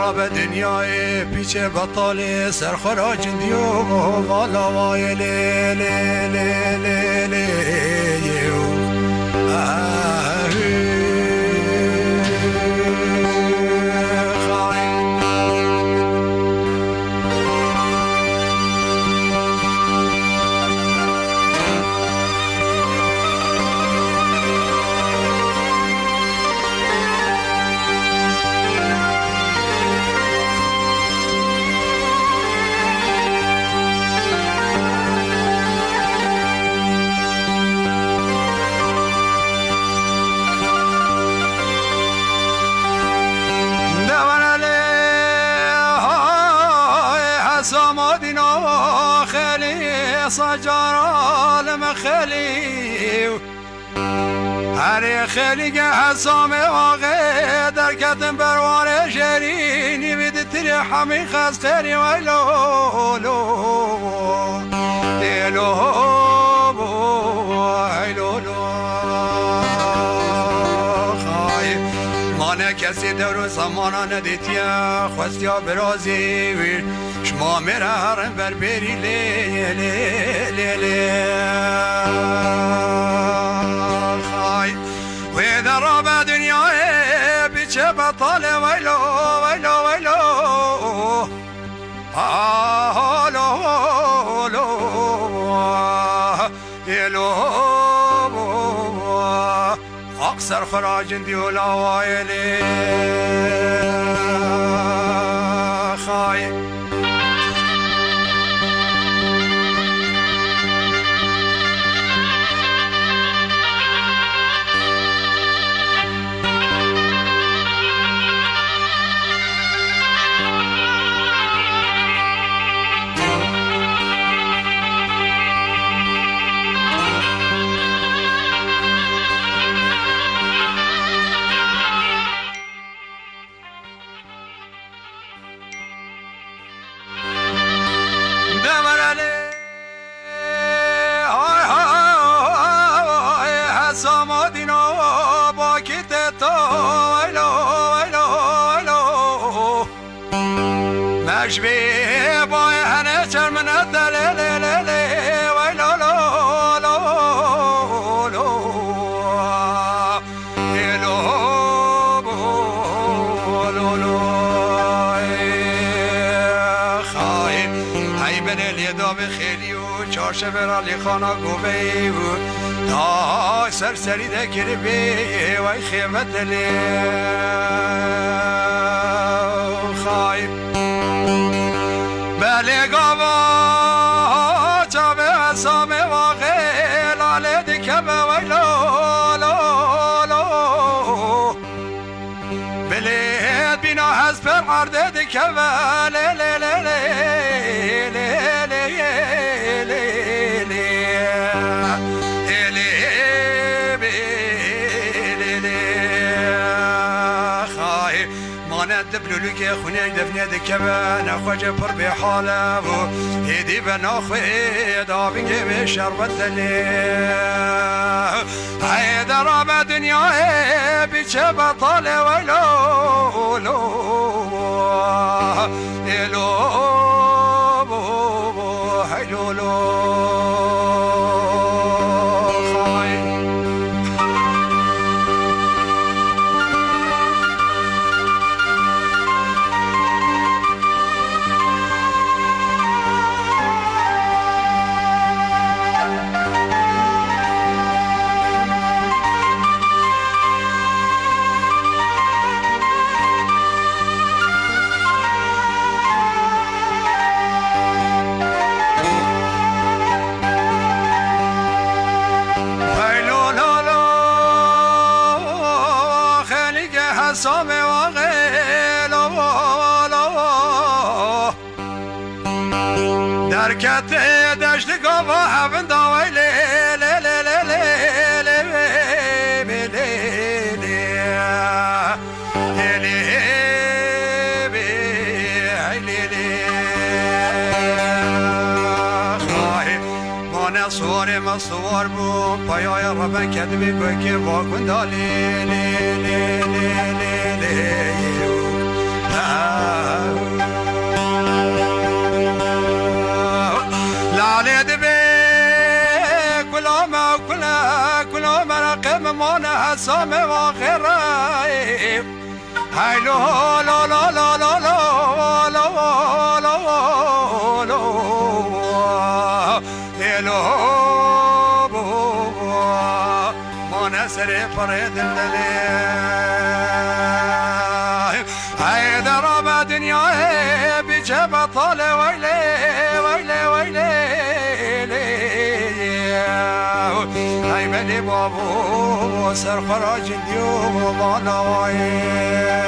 را به دنیای پیچ بطال سرخراج دیو والا وای لی لی لی لی لی سامادنا خلي صجر المخلي هر خلي حسام واقع در کتم بروار شرینی بدتر حمی خستری ویلو لو لو ویلو لو خای مانه کسی در زمان ندیتیا خوستیا برازی شما مرارم بر بری لی لی لی لی خای و در رابع دنیای بیچه بطال ویلو ویلو ویلو آلو آلو یلو اقصر خراج دیولا ویلی خای مشبه بای هنه چرمنت لی لی لی لی وی لو لو لو لو لو لو خواهی هی بره لیدا به خیلی و چارشه برالی خانه گوبه و تا سرسری دکر بی وی خیمت لی خواهی بله گاوا چا به حسام واقع لاله دیکه به وی لو لو لو بله بینا حسب عرده دیکه به لی لی لی لی لی لی لی لی خواهی مانت دبلولو که خونه دفنه دکبه نخوش پر به حاله و هیدی به ناخوی دابینگه به شربت لی حیدر به دنیای بیچه بطال ویلو لو لو هیلو لو حسام واقع لو در کت دشت گاوا هفن داوی لی لی لی لی لی لی لی لی مانه سوار ما سوار بو پایای ربن کدوی گوی که واکن دالی لی لی لی لی لی كلا مرقم مانا هسام واخره هاي لو لا لا لا لا لا لا لا لا لا مانا سري فريد الليل هاي درب دنيا بجبة طالة ويلي ويلي ويلي هاي بني بابو سر خراج اليوم ما نوايا